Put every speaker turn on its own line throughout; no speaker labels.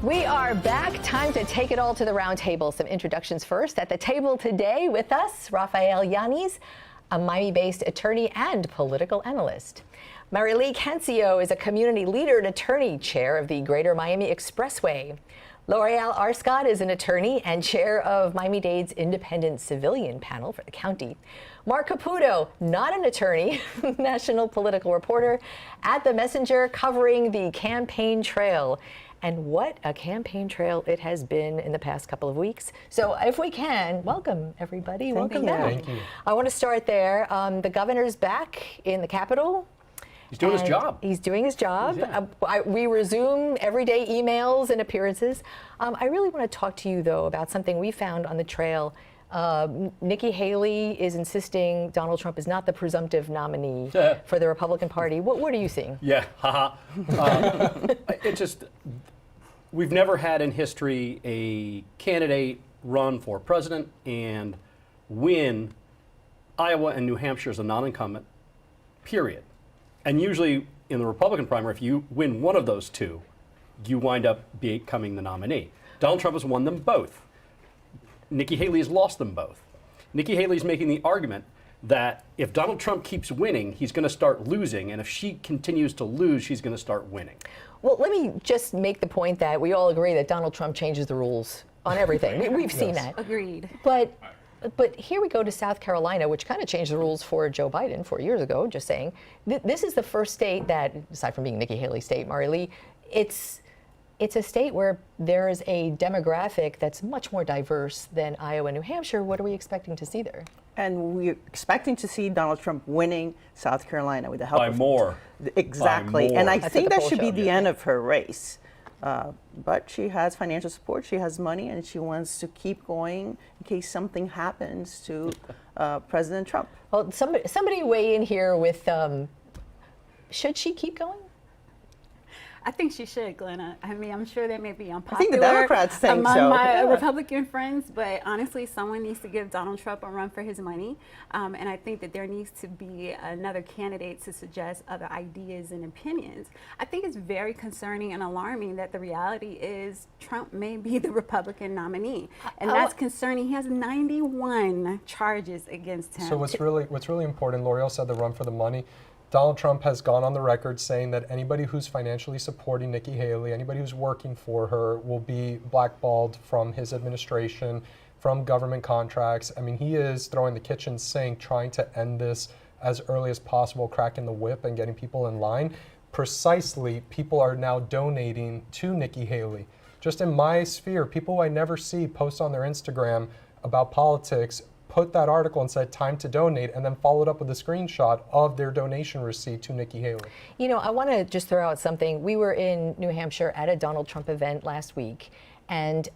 We are back. Time to take it all to the roundtable. Some introductions first. At the table today with us, Rafael Yaniz, a Miami-based attorney and political analyst. Marili Cancio is a community leader and attorney, chair of the Greater Miami Expressway. Loreal Arscott is an attorney and chair of Miami-Dade's independent civilian panel for the county. Marc Caputo, not an attorney, national political reporter at the Messenger covering the campaign trail. And what a campaign trail it has been in the past couple of weeks. So if we can, welcome everybody, welcome back.
Thank you.
I want to start there. The governor's back in the Capitol.
He's doing his job.
He's doing his job. We resume everyday emails and appearances. I really want to talk to you, though, about something we found on the trail. Nikki Haley is insisting Donald Trump is not the presumptive nominee for the Republican Party. What are you seeing?
Yeah, haha. It just, we've never had in history a candidate run for president and win Iowa and New Hampshire as a non-incumbent, period. And usually in the Republican primary, if you win one of those two, you wind up becoming the nominee. Donald Trump has won them both. Nikki Haley has lost them both. Nikki Haley's making the argument that if Donald Trump keeps winning, he's going to start losing, and if she continues to lose, she's going to start winning.
Well, let me just make the point that we all agree that Donald Trump changes the rules on everything. We've seen that.
Agreed.
But here we go to South Carolina, which kind of changed the rules for Joe Biden 4 years ago, just saying. This is the first state that, aside from being Nikki Haley's state, Marili, it's a state where there is a demographic that's much more diverse than Iowa and New Hampshire. What are we expecting to see there?
And we're expecting to see Donald Trump winning South Carolina with the help of
more.
Exactly.
By more.
And I
That's
think
what the
that
poll
should be
showed.
the end of her race. But she has financial support, she has money, and she wants to keep going in case something happens to President Trump.
Well, somebody weigh in here with, should she keep going?
I think she should, Glenna. I mean, I'm sure that may be unpopular
I think the Democrats think
among
so.
my
Yeah.
Republican friends, but honestly, someone needs to give Donald Trump a run for his money. And I think that there needs to be another candidate to suggest other ideas and opinions. I think it's very concerning and alarming that the reality is Trump may be the Republican nominee. And that's concerning. He has 91 charges against him.
So what's really important, L'Oreal said the run for the money. Donald Trump has gone on the record saying that anybody who's financially supporting Nikki Haley, anybody who's working for her, will be blackballed from his administration, from government contracts. I mean, he is throwing the kitchen sink, trying to end this as early as possible, cracking the whip and getting people in line. Precisely, people are now donating to Nikki Haley. Just in my sphere, people who I never see post on their Instagram about politics, put that article and said time to donate, and then followed up with a screenshot of their donation receipt to Nikki Haley.
You know, I want to just throw out something. We were in New Hampshire at a Donald Trump event last week, and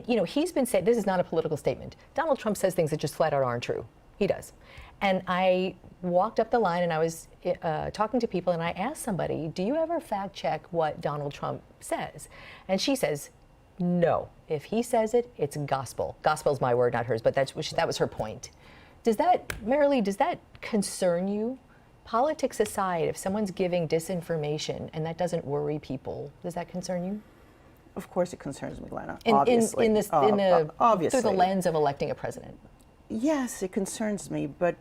you know, he's been saying, this is not a political statement. Donald Trump says things that just flat out aren't true. He does. And I walked up the line and I was talking to people, and I asked somebody, do you ever fact check what Donald Trump says? And she says, no. If he says it, it's gospel. Gospel's my word, not hers, but that was her point. Does that, Marili, does that concern you? Politics aside, if someone's giving disinformation and that doesn't worry people, does that concern you?
Of course it concerns me, Glenna,
obviously.
Obviously.
Through the lens of electing a president.
Yes, it concerns me, but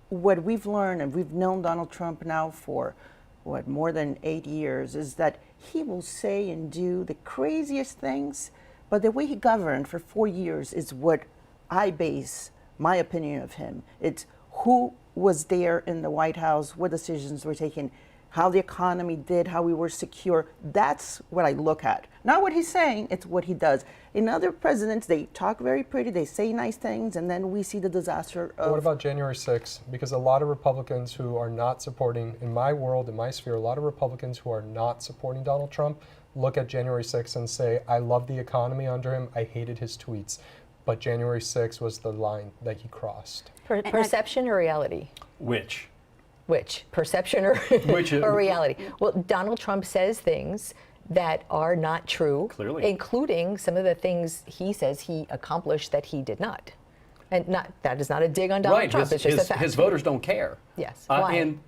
what we've learned, and we've known Donald Trump now for, what, more than 8 years, is that he will say and do the craziest things, but the way he governed for 4 years is what I base my opinion of him. It's who was there in the White House, what decisions were taken, how the economy did, how we were secure. That's what I look at. Not what he's saying, it's what he does. In other presidents, they talk very pretty, they say nice things, and then we see the disaster of...
What about January 6th? Because a lot of Republicans who are not supporting, in my world, in my sphere, a lot of Republicans who are not supporting Donald Trump look at January 6th and say, I love the economy under him, I hated his tweets. But January 6th was the line that he crossed.
Perception or reality?
Which?
Perception or, or reality? Well, Donald Trump says things that are not true,
clearly,
including some of the things he says he accomplished that he did not. And that is not a dig on Donald Trump. It's just a fact.
His voters don't care.
Yes. Why?
And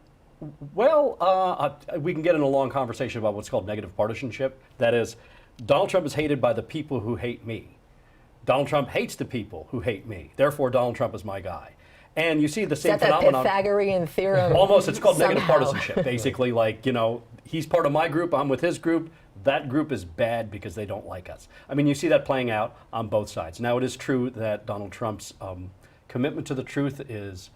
well, we can get in a long conversation about what's called negative partisanship. That is, Donald Trump is hated by the people who hate me. Donald Trump hates the people who hate me. Therefore, Donald Trump is my guy. And you see the same
Is that the
phenomenon.
Pythagorean theorem?
Almost, it's called negative
somehow?
partisanship. Basically, like, you know, he's part of my group, I'm with his group. That group is bad because they don't like us. I mean, you see that playing out on both sides. Now, it is true that Donald Trump's commitment to the truth is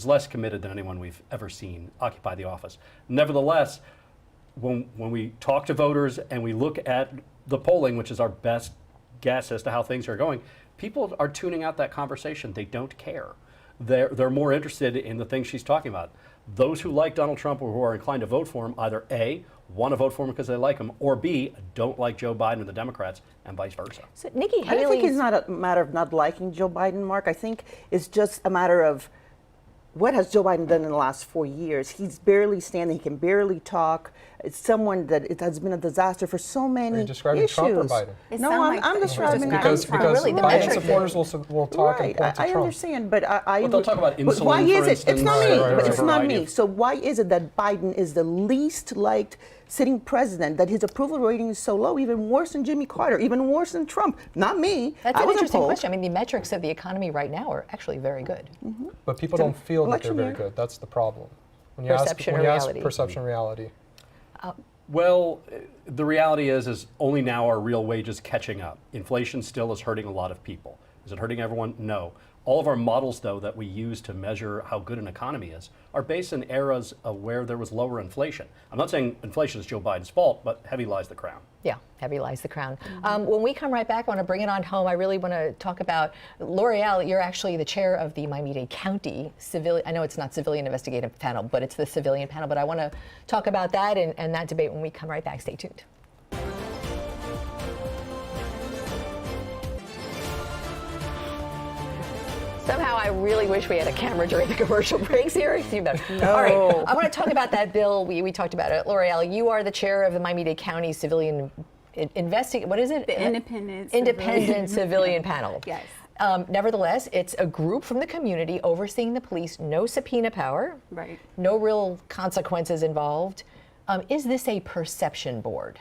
less committed than anyone we've ever seen occupy the office. Nevertheless, when we talk to voters and we look at the polling, which is our best guess as to how things are going, people are tuning out that conversation. They don't care. They're more interested in the things she's talking about. Those who like Donald Trump or who are inclined to vote for him either A, want to vote for him because they like him, or B, don't like Joe Biden and the Democrats, and vice versa.
So Nikki
I don't think
Haley's
it's not a matter of not liking Joe Biden, Mark. I think it's just a matter of what has Joe Biden done in the last 4 years? He's barely standing. He can barely talk. It's someone that it has been a disaster for so many
Are you describing
issues.
Trump or Biden?
It
No,
sound like
I'm
the-
describing
Because
Trump.
Really, the
Biden
metric
supporters will talk
right,
and point to
I
Trump.
understand, but I
But they'll talk about
but
insulin,
why
for
is it?
instance,
It's not me.
right,
But
right,
it's
right.
not
Variety
me.
of-
So why is it that Biden is the least liked sitting president? That his approval rating is so low, even worse than Jimmy Carter, even worse than Trump? Not me.
That's
I
an
was
interesting
appalled.
question. I mean, the metrics of the economy right now are actually very good.
But people don't feel that they're
election
very
year.
good. That's the problem. When
Perception or reality.
perception and reality.
Well, the reality is only now are real wages catching up. Inflation still is hurting a lot of people. Is it hurting everyone? No. All of our models, though, that we use to measure how good an economy is are based in eras of where there was lower inflation. I'm not saying inflation is Joe Biden's fault, but heavy lies the crown.
Yeah, heavy lies the crown. When we come right back, I want to bring it on home. I really want to talk about L'Oreal. You're actually the chair of the Miami-Dade County Civilian. I know it's not Civilian Investigative Panel, but it's the civilian panel. But I want to talk about that and that debate when we come right back. Stay tuned. Somehow I really wish we had a camera during the commercial breaks here. You better.
No.
All right, I want to talk about that bill. We talked about it. L'Oreal, you are the chair of the Miami-Dade County Civilian What is it?
The Independent
Civilian Panel.
Yes.
Nevertheless, it's a group from the community overseeing the police. No subpoena power.
Right.
No real consequences involved. Is this a perception board?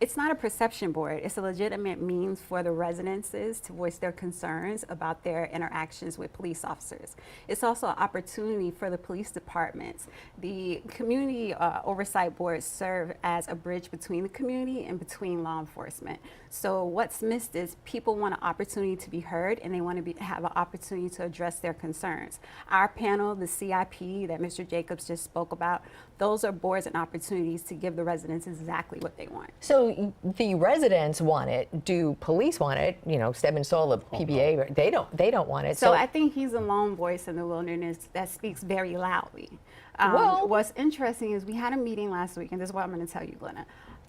It's not a perception board. It's a legitimate means for the residences to voice their concerns about their interactions with police officers. It's also an opportunity for the police departments. The community oversight boards serve as a bridge between the community and between law enforcement. So what's missed is people want an opportunity to be heard, and they want to have an opportunity to address their concerns. Our panel, the CIP that Mr. Jacobs just spoke about, those are boards and opportunities to give the residents exactly what they want.
So the residents want it. Do police want it? You know, Stedman Saul, the PBA, they don't want it.
So I think he's a lone voice in the wilderness that speaks very loudly.
Well-
What's interesting is we had a meeting last week, and this is what I'm going to tell you, Glenna.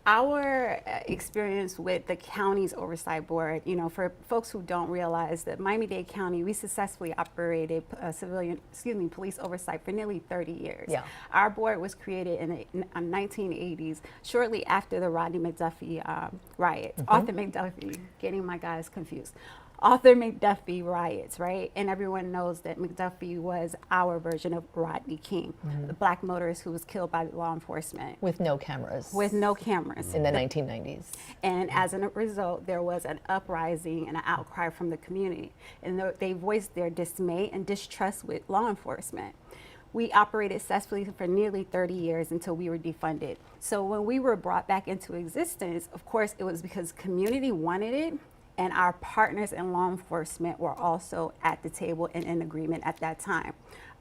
Our experience with the county's oversight board, you know, for folks who don't realize that Miami-Dade County, we successfully operated police oversight for nearly 30 years.
Yeah.
Our board was created in the 1980s, shortly after the Rodney McDuffie riots. Arthur McDuffie, getting my guys confused. Arthur McDuffie riots, right? And everyone knows that McDuffie was our version of Rodney King, the black motorist who was killed by law enforcement.
with no cameras.
With no cameras.
in the 1990s.
And as a result, there was an uprising and an outcry from the community. And they voiced their dismay and distrust with law enforcement. We operated successfully for nearly 30 years until we were defunded. So when we were brought back into existence, of course, it was because community wanted it, and our partners in law enforcement were also at the table and in agreement at that time.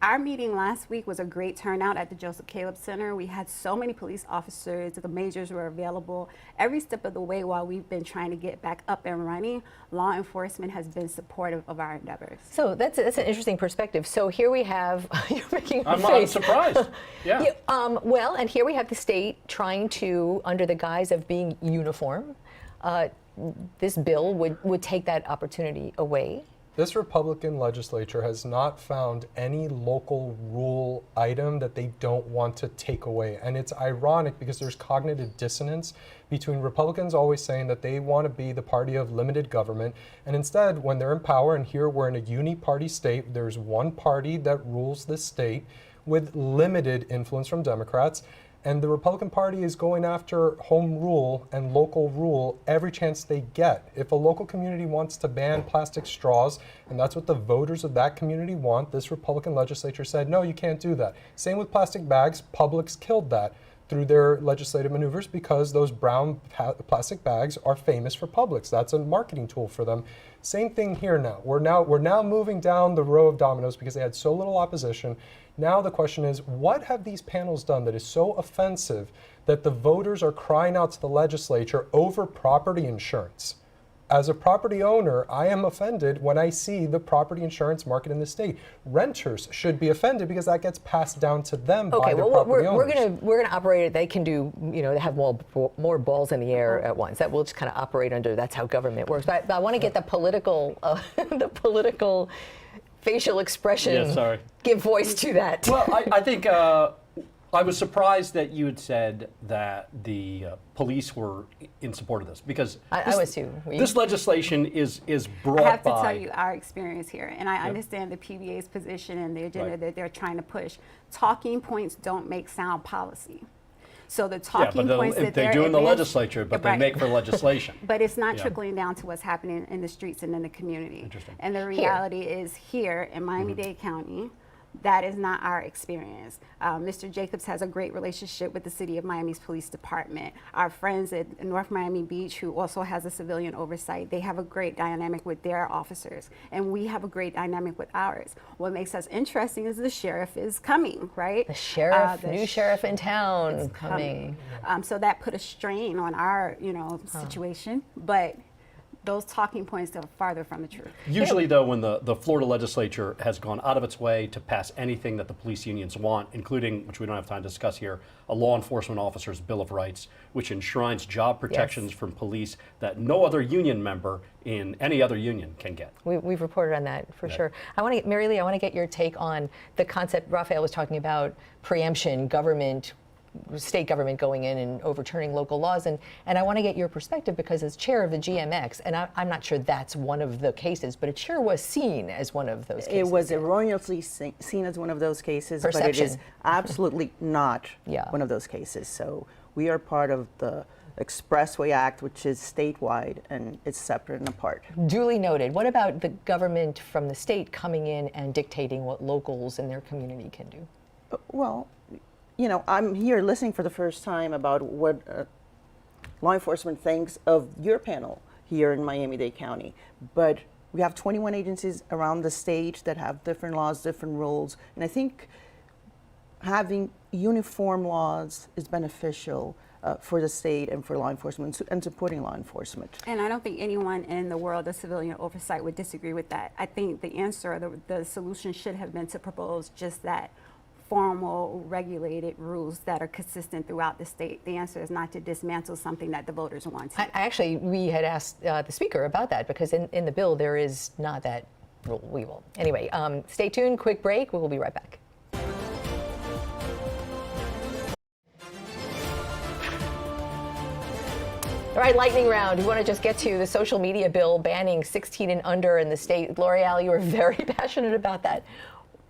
Our meeting last week was a great turnout at the Joseph Caleb Center. We had so many police officers, the majors were available. Every step of the way while we've been trying to get back up and running, law enforcement has been supportive of our endeavors.
So that's an interesting perspective. So here we have, you're making a
I'm not
face.
surprised. Yeah.
Well, and here we have the state trying to, under the guise of being uniform, this bill would take that opportunity away.
This Republican legislature has not found any local rule item that they don't want to take away. And it's ironic because there's cognitive dissonance between Republicans always saying that they want to be the party of limited government. And instead, when they're in power, and here we're in a uni-party state, there's one party that rules this state with limited influence from Democrats. And the Republican Party is going after home rule and local rule every chance they get. If a local community wants to ban plastic straws, and that's what the voters of that community want, this Republican legislature said, no, you can't do that. Same with plastic bags. Publix killed that through their legislative maneuvers because those brown plastic bags are famous for Publix. That's a marketing tool for them. Same thing here now. We're now moving down the row of dominoes because they had so little opposition. Now the question is, what have these panels done that is so offensive that the voters are crying out to the legislature over property insurance? As a property owner, I am offended when I see the property insurance market in the state. Renters should be offended because that gets passed down to them by their property owners.
We're gonna operate it. They can do, they have more balls in the air at once. That will just kind of operate under. That's how government works. But I want to get the political, facial expression.
Yeah, sorry.
Give voice to that.
Well, I think I was surprised that you had said that the police were in support of this because
I was too.
This legislation is brought by.
I have to tell you our experience here, and I understand the PBA's position and the agenda that they're trying to push. Talking points don't make sound policy. So the talking points that
they do in the legislature, but they make for legislation.
But it's not trickling down to what's happening in the streets and in the community.
Interesting.
And the reality is here in Miami-Dade County, that is not our experience. Mr. Jacobs has a great relationship with the City of Miami's police department. Our friends at North Miami Beach, who also has a civilian oversight, they have a great dynamic with their officers, and we have a great dynamic with ours. What makes us interesting is the sheriff is coming, right?
The sheriff, new sheriff in town is coming.
So that put a strain on our, situation, but those talking points are farther from the truth.
Usually, though, when the Florida legislature has gone out of its way to pass anything that the police unions want, including, which we don't have time to discuss here, a law enforcement officer's Bill of Rights, which enshrines job protections from police that no other union member in any other union can get.
We've reported on that for sure. Marili, I want to get your take on the concept Rafael was talking about, preemption, state government going in and overturning local laws. And I want to get your perspective because as chair of the GMX, and I'm not sure that's one of the cases, but it sure was seen as one of those cases.
It was erroneously seen as one of those cases, but it is absolutely not one of those cases. So we are part of the Expressway Act, which is statewide, and it's separate and apart.
Duly noted. What about the government from the state coming in and dictating what locals in their community can do?
Well, I'm here listening for the first time about what law enforcement thinks of your panel here in Miami-Dade County. But we have 21 agencies around the state that have different laws, different rules. And I think having uniform laws is beneficial for the state and for law enforcement and supporting law enforcement.
And I don't think anyone in the world of civilian oversight would disagree with that. I think the answer, the solution should have been to propose just that. Formal, regulated rules that are consistent throughout the state. The answer is not to dismantle something that the voters want.
Actually, we had asked the speaker about that because in the bill there is not that rule. We will. Anyway, stay tuned, quick break. We will be right back. All right, lightning round. We want to just get to the social media bill banning 16 and under in the state. L'Oreal, you were very passionate about that.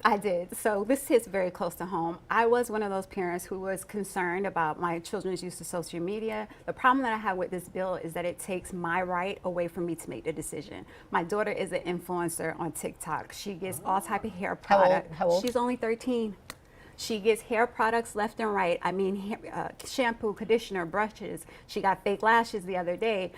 I did. So this hits very close to home. I was one of those parents who was concerned about my children's use of social media. The problem that I have with this bill is that it takes my right away from me to make the decision. My daughter is an influencer on TikTok. She gets all type of hair products.
How old?
She's only 13. She gets hair products left and right. I mean, shampoo, conditioner, brushes. She got fake lashes the other day.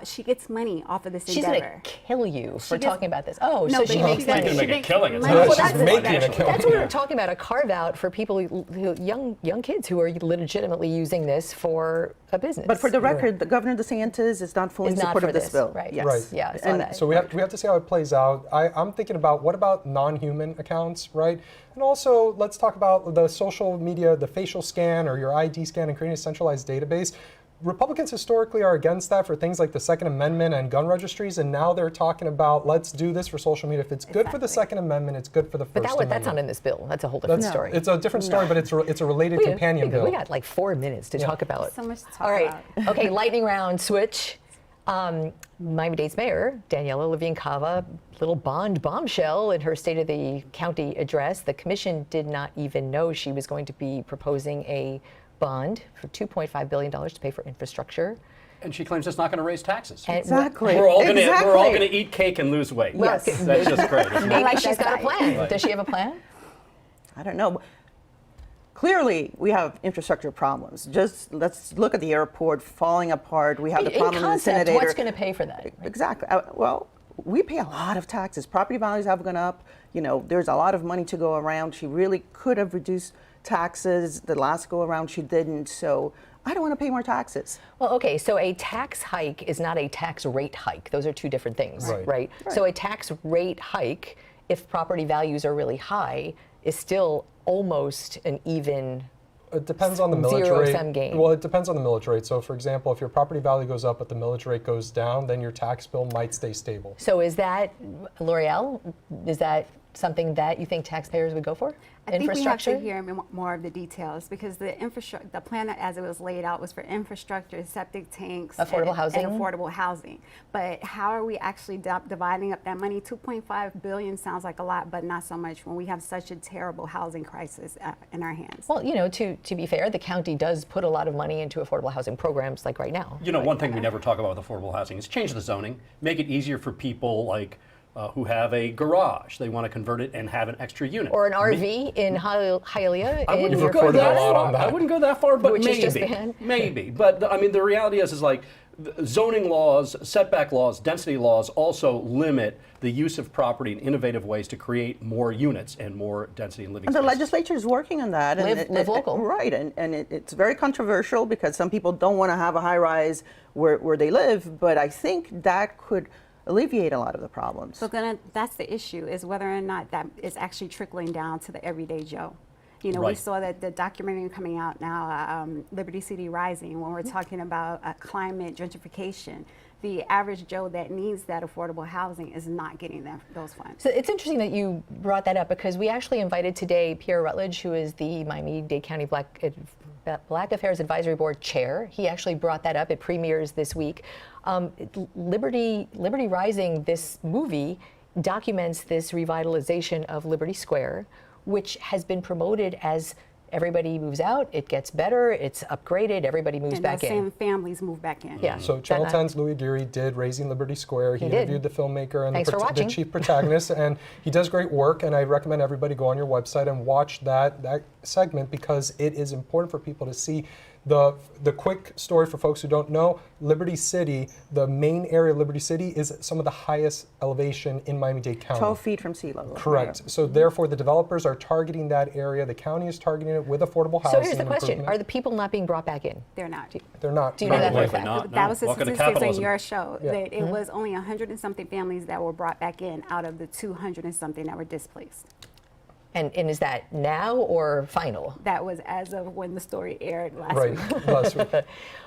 She gets money off of this
endeavor. She's going to kill you for talking about this. Oh,
no,
so she makes money.
She can make a killing.
Well, that's what we're talking about, a carve-out for people, young kids who are legitimately using this for a business.
But for the record, the Governor DeSantis is not fully in support of this bill.
Right.
Yes.
Right.
Yeah, I saw that.
So we have to see how it plays out. I'm thinking about what about non-human accounts, right? And also, let's talk about the social media, the facial scan or your ID scan and creating a centralized database. Republicans historically are against that for things like the Second Amendment and gun registries, and now they're talking about let's do this for social media. If it's good for the Second Amendment, it's good for the First Amendment.
But that's not in this bill. That's a whole different story.
It's a different story, but it's a related companion bill.
We got like 4 minutes to talk about.
So much to talk
All right.
about.
Okay, lightning round switch. Miami-Dade's mayor, Daniela Levine Cava, little bombshell in her State of the County address. The commission did not even know she was going to be proposing a bond for $2.5 billion to pay for infrastructure.
And she claims it's not going to raise taxes.
And
Exactly.
We're all going
Exactly.
to eat cake and lose weight.
Yes.
That's just great. isn't it?
maybe
like
she's
that
got a
guy.
plan.
Right.
Does she have a plan?
I don't know. Clearly, we have infrastructure problems. Just let's look at the airport falling apart. We have the
In
problem in the
concept,
incinerator.
what's going to pay for that?
Exactly. Well, we pay a lot of taxes. Property values have gone up. You know, there's a lot of money to go around. She really could have reduced taxes. The last go around, she didn't. So I don't want to pay more taxes.
Well, okay, so a tax hike is not a tax rate hike. Those are two different things,
Right.
right? So a tax rate hike, if property values are really high, is still almost an even.
It depends on the millage
Zero-sum
rate.
game.
Well, it depends on the millage rate. So, for example, if your property value goes up but the millage rate goes down, then your tax bill might stay stable.
So is that, L'Oreal, is that something that you think taxpayers would go for?
I think we have
Infrastructure?
to hear more of the details because the plan as it was laid out was for infrastructure, septic tanks,
Affordable housing?
and affordable housing. But how are we actually dividing up that money? $2.5 billion sounds like a lot, but not so much when we have such a terrible housing crisis in our hands.
Well, you know, to be fair, the county does put a lot of money into affordable housing programs like right now.
You know, one thing we never talk about with affordable housing is change the zoning, make it easier for people like who have a garage. They want to convert it and have an extra unit.
Or an RV in Hialeah.
I
in
wouldn't
your
go
reported a
that
lot
far.
on that.
I wouldn't go that far, but
Which is just
maybe.
banned.
Maybe. But I mean, the reality is like zoning laws, setback laws, density laws also limit the use of property in innovative ways to create more units and more density and living
And the
spaces.
legislature is working on that.
Live local.
Right, and it's very controversial because some people don't want to have a high rise where they live, but I think that could alleviate a lot of the problems.
So that's the issue, is whether or not that is actually trickling down to the everyday Joe. You know, we
Right.
saw that the documentary coming out now, Liberty City Rising, when we're talking about climate gentrification, the average Joe that needs that affordable housing is not getting those funds.
So it's interesting that you brought that up because we actually invited today Pierre Rutledge, who is the Miami-Dade County Black Affairs Advisory Board chair. He actually brought that up. It premieres this week. Liberty Rising, this movie, documents this revitalization of Liberty Square, which has been promoted as everybody moves out, it gets better, it's upgraded, everybody moves
And
back
those
in.
same families move back in.
Yeah.
So Channel
That-
10's Louis Geary did Raising Liberty Square. He
He did.
interviewed the filmmaker and
Thanks for
the
watching.
chief protagonist, and he does great work. And I recommend everybody go on your website and watch that segment because it is important for people to see. The quick story for folks who don't know, Liberty City, the main area of Liberty City is some of the highest elevation in Miami-Dade County.
12 feet from sea level.
Correct.
Yeah.
So therefore, the developers are targeting that area. The county is targeting it with affordable housing.
So here's the question,
improvement.
are the people not being brought back in?
They're not.
They're not.
Do you know that for a
Likely
fact?
not.
That was the
Welcome to
statistics on
capitalism.
your show.
Yeah.
That it was only 100 and something families that were brought back in out of the 200 and something that were displaced.
And is that now or final?
That was as of when the story aired last
Right.
week.
Last week.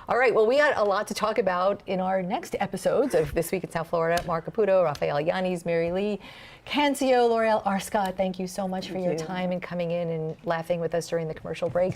All right, well, we got a lot to talk about in our next episodes of This Week in South Florida. Marc Caputo, Rafael Yaniz, Marili Cancio, Loreal Arscott, thank you so much for your time and coming in and laughing with us during the commercial breaks.